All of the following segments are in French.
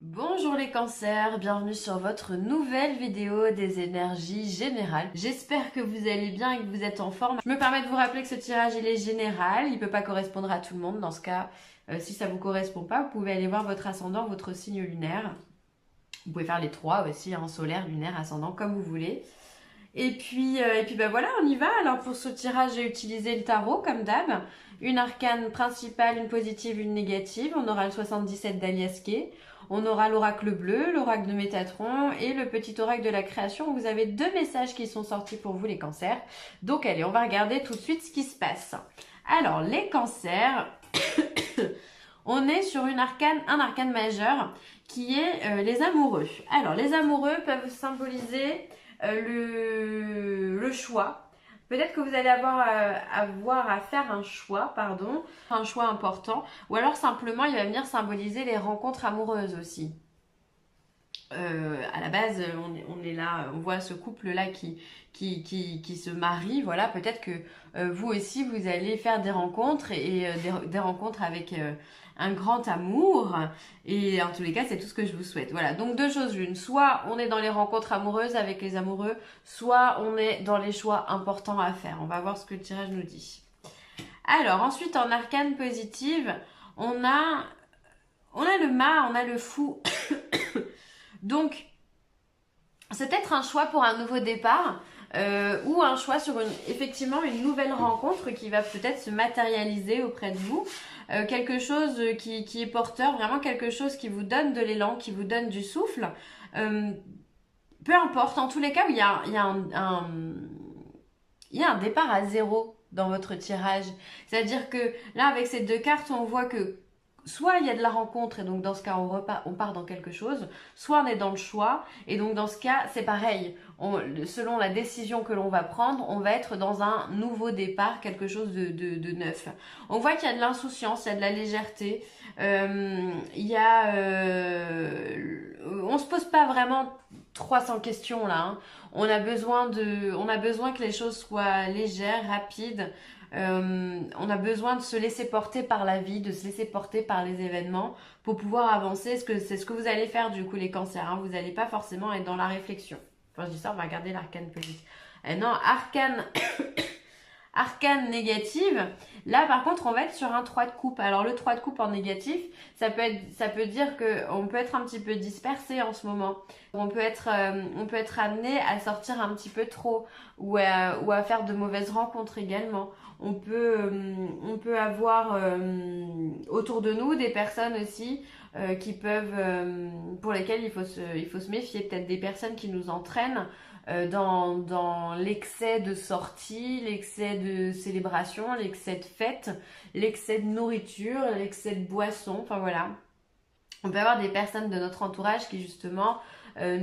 Bonjour les cancers, bienvenue sur votre nouvelle vidéo des énergies générales. J'espère que vous allez bien et que vous êtes en forme. Je me permets de vous rappeler que ce tirage il est général, il ne peut pas correspondre à tout le monde. Dans ce cas, si ça ne vous correspond pas, vous pouvez aller voir votre ascendant, votre signe lunaire. Vous pouvez faire les trois aussi, solaire, lunaire, ascendant, comme vous voulez. Et puis bah voilà, on y va. Alors pour ce tirage, j'ai utilisé le tarot comme d'hab. Une arcane principale, une positive, une négative. On aura le 77 d'Aliasquet. On aura l'oracle bleu, l'oracle de Métatron et le petit oracle de la création. Vous avez deux messages qui sont sortis pour vous les cancers. Donc allez, on va regarder tout de suite ce qui se passe. Alors les cancers, on est sur un arcane majeur qui est les amoureux. Alors les amoureux peuvent symboliser le choix. Peut-être que vous allez avoir à faire un choix, un choix important, ou alors simplement il va venir symboliser les rencontres amoureuses aussi. À la base, on est là, on voit ce couple-là qui se marie, voilà, peut-être que vous aussi, vous allez faire des rencontres et des rencontres avec un grand amour, et en tous les cas, c'est tout ce que je vous souhaite. Voilà, donc deux choses l'une, soit on est dans les rencontres amoureuses avec les amoureux, soit on est dans les choix importants à faire. On va voir ce que le tirage nous dit. Alors, ensuite, en arcane positive, on a le mât, on a le fou. Donc, c'est peut-être un choix pour un nouveau départ ou un choix sur effectivement une nouvelle rencontre qui va peut-être se matérialiser auprès de vous. Quelque chose qui est porteur, vraiment quelque chose qui vous donne de l'élan, qui vous donne du souffle. Peu importe, en tous les cas, il y a un départ à zéro dans votre tirage. C'est-à-dire que là, avec ces deux cartes, on voit que soit il y a de la rencontre et donc dans ce cas on part dans quelque chose, soit on est dans le choix et donc dans ce cas c'est pareil. Selon la décision que l'on va prendre, on va être dans un nouveau départ, quelque chose de neuf. On voit qu'il y a de l'insouciance, il y a de la légèreté, on se pose pas vraiment 300 questions là. On a besoin que les choses soient légères, rapides. On a besoin de se laisser porter par la vie, de se laisser porter par les événements pour pouvoir avancer. C'est ce que vous allez faire du coup les cancers. Vous n'allez pas forcément être dans la réflexion. Quand je dis ça, on va regarder l'arcane positif. Non, arcane négative. Là, par contre, on va être sur un 3 de coupe. Alors, le 3 de coupe en négatif, ça peut dire qu'on peut être un petit peu dispersé en ce moment. On peut être amené à sortir un petit peu trop ou à faire de mauvaises rencontres également. On peut avoir autour de nous des personnes aussi pour lesquelles il faut se méfier. Peut-être des personnes qui nous entraînent dans l'excès de sortie, l'excès de célébration, l'excès de fête, l'excès de nourriture, l'excès de boisson, enfin voilà. On peut avoir des personnes de notre entourage qui justement ne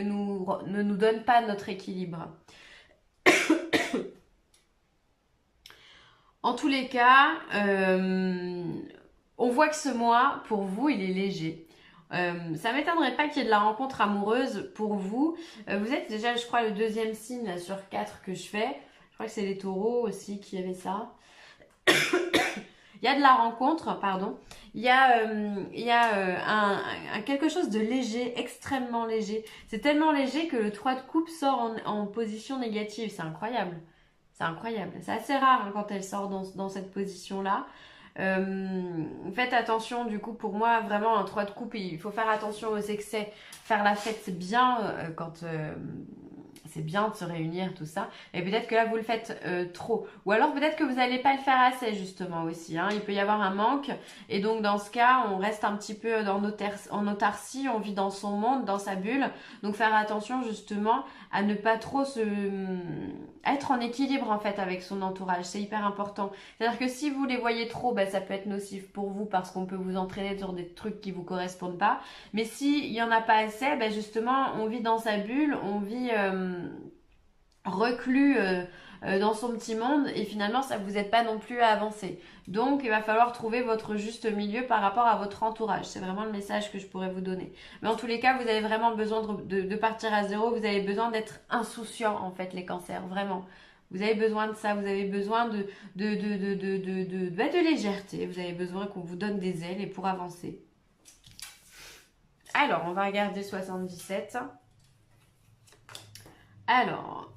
nous donnent pas notre équilibre. En tous les cas, on voit que ce mois, pour vous, il est léger. Ça m'étonnerait pas qu'il y ait de la rencontre amoureuse pour vous. Vous êtes déjà, je crois, le deuxième signe là, sur 4 que je fais. Je crois que c'est les taureaux aussi qui avaient ça. Il y a de la rencontre, pardon. Il y a quelque chose de léger, extrêmement léger. C'est tellement léger que le 3 de coupe sort en position négative. C'est incroyable. C'est incroyable. C'est assez rare quand elle sort dans cette position-là. Faites attention, du coup, pour moi, vraiment, un 3 de coupe, il faut faire attention aux excès. Faire la fête, c'est bien quand c'est bien de se réunir, tout ça. Et peut-être que là, vous le faites trop. Ou alors, peut-être que vous n'allez pas le faire assez, justement, aussi. Il peut y avoir un manque. Et donc, dans ce cas, on reste un petit peu en autarcie. On vit dans son monde, dans sa bulle. Donc, faire attention, justement, à ne pas trop être en équilibre, en fait, avec son entourage. C'est hyper important. C'est-à-dire que si vous les voyez trop, ça peut être nocif pour vous parce qu'on peut vous entraîner sur des trucs qui vous correspondent pas. Mais s'il n'y en a pas assez, justement, on vit dans sa bulle, on vit reclus dans son petit monde et finalement ça vous aide pas non plus à avancer. Donc il va falloir trouver votre juste milieu par rapport à votre entourage. C'est vraiment le message que je pourrais vous donner. Mais en tous les cas, vous avez vraiment besoin de partir à zéro. Vous avez besoin d'être insouciant en fait, les cancers, vraiment. Vous avez besoin de ça, vous avez besoin de légèreté, vous avez besoin qu'on vous donne des ailes et pour avancer. Alors, on va regarder 77. Alors,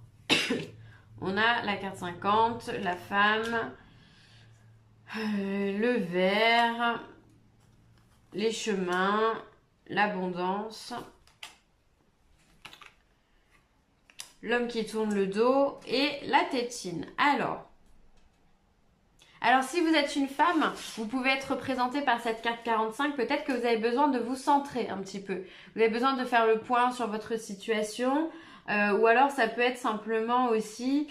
on a la carte 50, la femme, le ver, les chemins, l'abondance, l'homme qui tourne le dos et la tétine. Alors, si vous êtes une femme, vous pouvez être représentée par cette carte 45. Peut-être que vous avez besoin de vous centrer un petit peu. Vous avez besoin de faire le point sur votre situation. Ou alors, ça peut être simplement aussi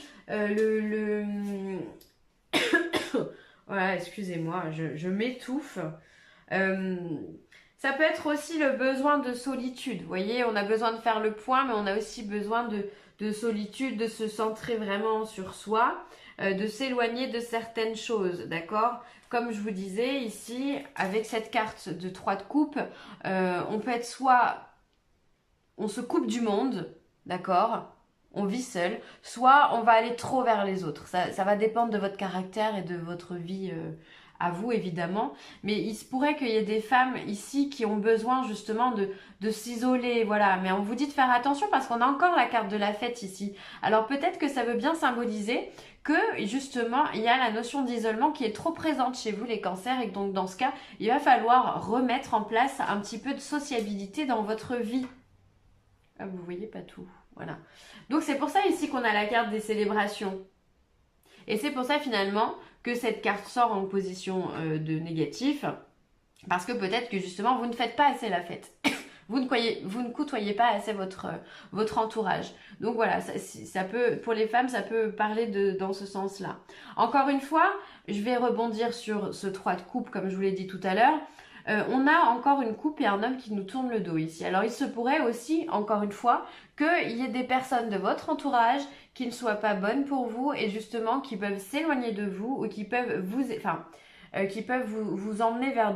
voilà, excusez-moi, je m'étouffe. Ça peut être aussi le besoin de solitude. Vous voyez, on a besoin de faire le point, mais on a aussi besoin de solitude, de se centrer vraiment sur soi. De s'éloigner de certaines choses, d'accord? Comme je vous disais ici, avec cette carte de 3 de coupe, on peut être soit on se coupe du monde, d'accord? On vit seul, soit on va aller trop vers les autres. Ça va dépendre de votre caractère et de votre vie à vous, évidemment. Mais il se pourrait qu'il y ait des femmes ici qui ont besoin justement de s'isoler, voilà. Mais on vous dit de faire attention parce qu'on a encore la carte de la fête ici. Alors peut-être que ça veut bien symboliser que justement il y a la notion d'isolement qui est trop présente chez vous les cancers et que donc dans ce cas il va falloir remettre en place un petit peu de sociabilité dans votre vie. Ah, vous voyez pas tout, voilà. Donc c'est pour ça ici qu'on a la carte des célébrations et c'est pour ça finalement que cette carte sort en position de négatif parce que peut-être que justement vous ne faites pas assez la fête. Vous ne côtoyez pas assez votre entourage. Donc voilà, ça peut, pour les femmes, ça peut parler dans ce sens-là. Encore une fois, je vais rebondir sur ce 3 de coupe, comme je vous l'ai dit tout à l'heure. On a encore une coupe et un homme qui nous tourne le dos ici. Alors il se pourrait aussi, encore une fois, qu'il y ait des personnes de votre entourage qui ne soient pas bonnes pour vous et justement qui peuvent s'éloigner de vous ou qui peuvent vous emmener vers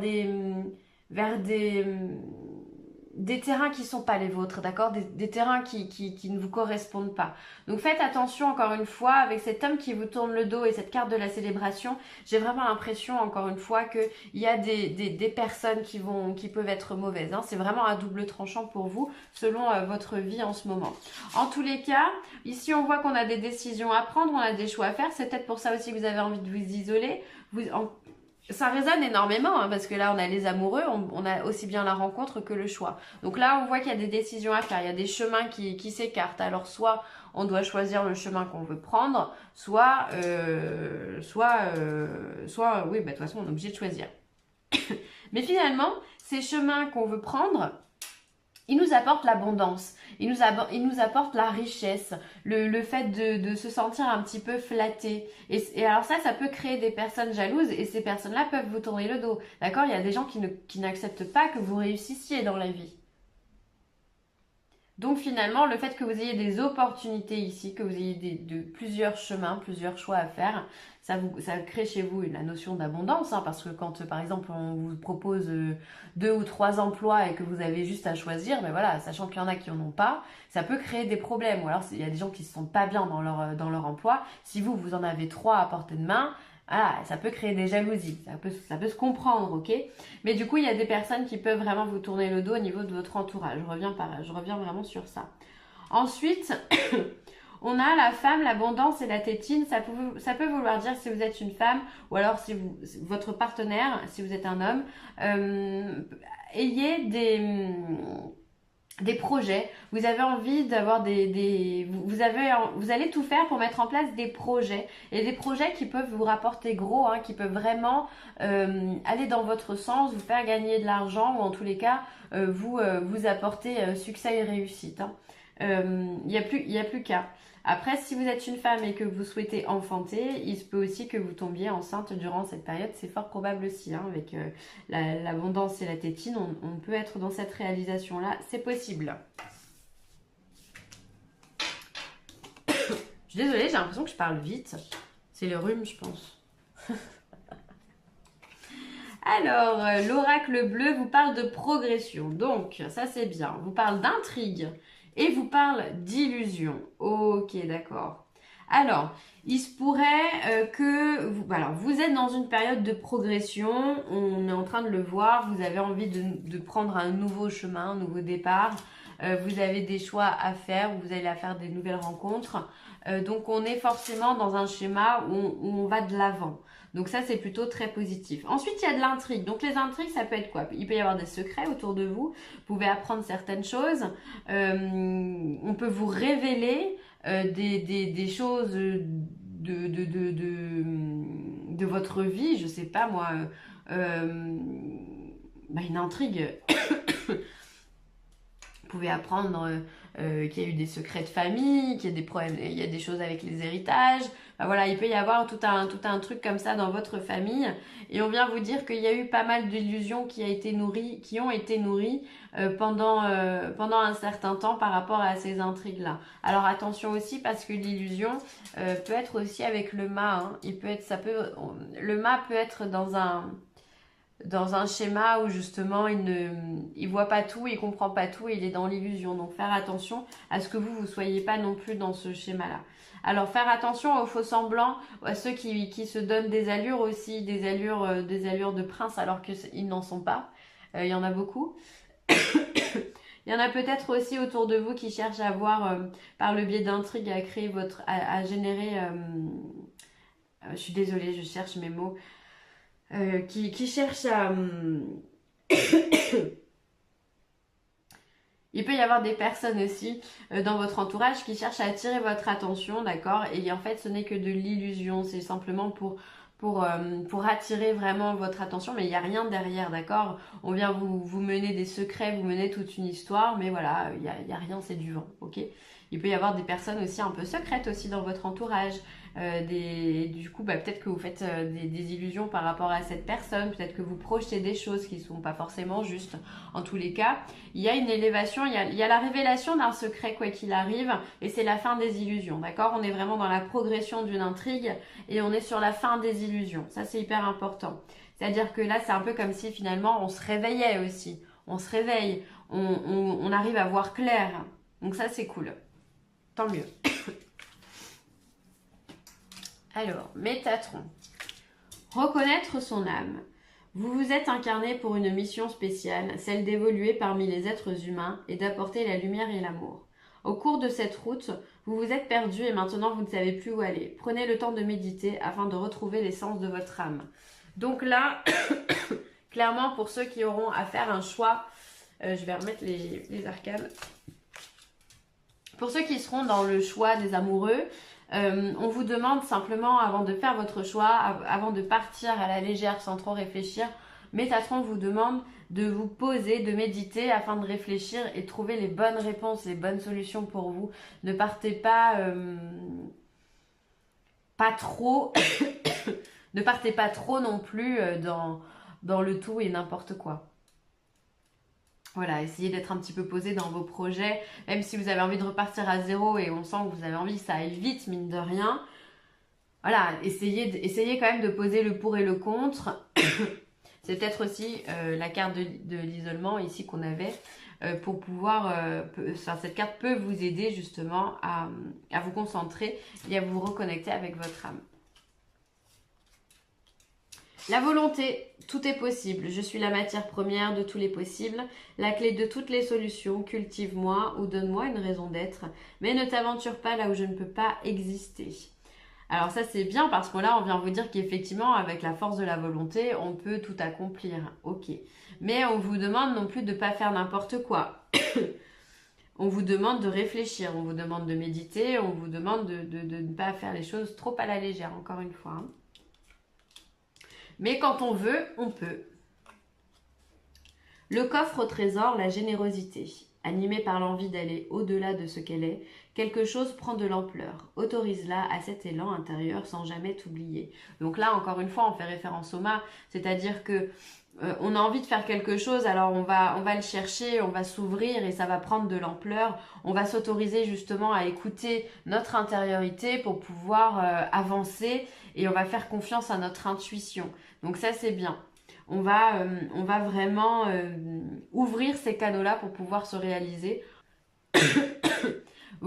des terrains qui ne sont pas les vôtres, d'accord? Des terrains qui ne vous correspondent pas. Donc faites attention encore une fois, avec cet homme qui vous tourne le dos et cette carte de la célébration, j'ai vraiment l'impression encore une fois qu'il y a des personnes qui peuvent être mauvaises. Hein. C'est vraiment un double tranchant pour vous, selon votre vie en ce moment. En tous les cas, ici on voit qu'on a des décisions à prendre, on a des choix à faire. C'est peut-être pour ça aussi que vous avez envie de vous isoler. Ça résonne énormément hein, parce que là on a les amoureux, on a aussi bien la rencontre que le choix. Donc là on voit qu'il y a des décisions à faire, il y a des chemins qui s'écartent. Alors soit on doit choisir le chemin qu'on veut prendre, soit oui, bah, de toute façon on est obligé de choisir. Mais finalement ces chemins qu'on veut prendre, ils nous apportent l'abondance, ils nous apportent la richesse, le fait de se sentir un petit peu flatté. Et alors ça peut créer des personnes jalouses et ces personnes-là peuvent vous tourner le dos. D'accord? Il y a des gens qui n'acceptent pas que vous réussissiez dans la vie. Donc finalement, le fait que vous ayez des opportunités ici, que vous ayez plusieurs chemins, plusieurs choix à faire, ça crée chez vous la notion d'abondance. Hein, parce que quand, par exemple, on vous propose 2 ou 3 emplois et que vous avez juste à choisir, ben voilà, sachant qu'il y en a qui n'en ont pas, ça peut créer des problèmes. Ou alors, il y a des gens qui ne se sentent pas bien dans leur emploi. Si vous en avez 3 à portée de main, voilà, ça peut créer des jalousies, ça peut se comprendre, ok? Mais du coup, il y a des personnes qui peuvent vraiment vous tourner le dos au niveau de votre entourage. Je reviens vraiment sur ça. Ensuite, on a la femme, l'abondance et la tétine. Ça peut vouloir dire si vous êtes une femme ou alors si votre partenaire, si vous êtes un homme, ayez des projets, vous avez envie d'avoir vous allez tout faire pour mettre en place des projets et des projets qui peuvent vous rapporter gros, hein, qui peuvent vraiment aller dans votre sens, vous faire gagner de l'argent ou en tous les cas vous apporter succès et réussite. Hein. Il y a plus qu'à. Après, si vous êtes une femme et que vous souhaitez enfanter, il se peut aussi que vous tombiez enceinte durant cette période. C'est fort probable aussi, hein, avec l'abondance et la tétine, on peut être dans cette réalisation-là. C'est possible. Je suis désolée, j'ai l'impression que je parle vite. C'est le rhume, je pense. Alors, l'oracle bleu vous parle de progression. Donc, ça c'est bien. Vous parle d'intrigue. Et vous parle d'illusion. Ok, d'accord. Alors, il se pourrait que vous êtes dans une période de progression, on est en train de le voir, vous avez envie de prendre un nouveau chemin, un nouveau départ, vous avez des choix à faire, vous allez faire des nouvelles rencontres. Donc on est forcément dans un schéma où on va de l'avant. Donc ça, c'est plutôt très positif. Ensuite, il y a de l'intrigue. Donc les intrigues, ça peut être quoi? Il peut y avoir des secrets autour de vous. Vous pouvez apprendre certaines choses. On peut vous révéler des choses de votre vie. Je sais pas moi. Une intrigue. Vous pouvez apprendre qu'il y a eu des secrets de famille, qu'il y a des problèmes, il y a des choses avec les héritages. Enfin, voilà, il peut y avoir tout un truc comme ça dans votre famille. Et on vient vous dire qu'il y a eu pas mal d'illusions qui ont été nourries pendant un certain temps par rapport à ces intrigues-là. Alors attention aussi parce que l'illusion peut être aussi avec le mât. Hein. Le mât peut être dans un schéma où justement il voit pas tout, il comprend pas tout et il est dans l'illusion. Donc faire attention à ce que vous soyez pas non plus dans ce schéma-là. Alors faire attention aux faux semblants, à ceux qui se donnent des allures aussi, des allures de prince alors qu'ils n'en sont pas. Il y en a beaucoup. Il y en a peut-être aussi autour de vous qui cherchent à avoir, par le biais d'intrigues, à créer à générer. Je suis désolée, je cherche mes mots. Qui cherchent à... Il peut y avoir des personnes aussi dans votre entourage qui cherchent à attirer votre attention, d'accord? Et en fait, ce n'est que de l'illusion. C'est simplement pour attirer vraiment votre attention, mais il n'y a rien derrière, d'accord? On vient vous mener des secrets, vous mener toute une histoire, mais voilà, il y a rien, c'est du vent, ok? Il peut y avoir des personnes aussi un peu secrètes aussi dans votre entourage. Du coup, peut-être que vous faites des illusions par rapport à cette personne, peut-être que vous projetez des choses qui ne sont pas forcément justes. En tous les cas, il y a une élévation, il y a la révélation d'un secret quoi qu'il arrive, et c'est la fin des illusions, d'accord? On est vraiment dans la progression d'une intrigue et on est sur la fin des illusions. Ça, c'est hyper important. C'est-à-dire que là, c'est un peu comme si finalement on se réveillait aussi. On se réveille, on arrive à voir clair. Donc ça, c'est cool. Tant mieux. Alors, Métatron. Reconnaître son âme. Vous vous êtes incarné pour une mission spéciale, celle d'évoluer parmi les êtres humains et d'apporter la lumière et l'amour. Au cours de cette route, vous vous êtes perdu et maintenant vous ne savez plus où aller. Prenez le temps de méditer afin de retrouver l'essence de votre âme. Donc là, clairement pour ceux qui auront à faire un choix, je vais remettre les arcanes. Pour ceux qui seront dans le choix des amoureux, on vous demande simplement, avant de faire votre choix, avant de partir à la légère sans trop réfléchir, Métatron vous demande de vous poser, de méditer afin de réfléchir et trouver les bonnes réponses, les bonnes solutions pour vous. Ne partez pas trop, ne partez pas trop non plus dans le tout et n'importe quoi. Voilà, essayez d'être un petit peu posé dans vos projets, même si vous avez envie de repartir à zéro et on sent que vous avez envie que ça aille vite, mine de rien. Voilà, essayez quand même de poser le pour et le contre. C'est peut-être aussi la carte de l'isolement ici qu'on avait pour pouvoir... cette carte peut vous aider justement à vous concentrer et à vous reconnecter avec votre âme. La volonté, tout est possible. Je suis la matière première de tous les possibles, la clé de toutes les solutions. Cultive-moi ou donne-moi une raison d'être, mais ne t'aventure pas là où je ne peux pas exister. Alors ça c'est bien parce que là on vient vous dire qu'effectivement avec la force de la volonté on peut tout accomplir, ok. Mais on vous demande non plus de ne pas faire n'importe quoi. On vous demande de réfléchir, on vous demande de méditer, on vous demande de ne pas faire les choses trop à la légère, encore une fois. Hein. Mais quand on veut, on peut. Le coffre au trésor, la générosité. Animée par l'envie d'aller au-delà de ce qu'elle est, quelque chose prend de l'ampleur. Autorise-la à cet élan intérieur sans jamais t'oublier. Donc là, encore une fois, on fait référence au mât, c'est-à-dire que on a envie de faire quelque chose, alors on va le chercher, on va s'ouvrir et ça va prendre de l'ampleur. On va s'autoriser justement à écouter notre intériorité pour pouvoir avancer et on va faire confiance à notre intuition. Donc ça, c'est bien. On va vraiment ouvrir ces canaux-là pour pouvoir se réaliser.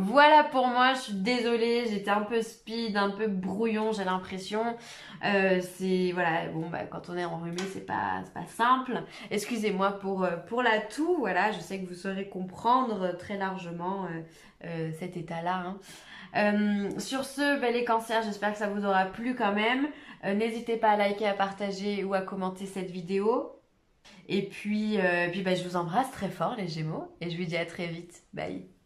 Voilà pour moi, je suis désolée, j'étais un peu speed, un peu brouillon, j'ai l'impression. C'est voilà, bon bah quand on est enrhumé, c'est pas simple. Excusez-moi pour la toux, voilà, je sais que vous saurez comprendre très largement cet état-là, hein. Sur ce, ben, les cancers, j'espère que ça vous aura plu quand même. N'hésitez pas à liker, à partager ou à commenter cette vidéo. Et puis ben, je vous embrasse très fort les Gémeaux et je vous dis à très vite. Bye.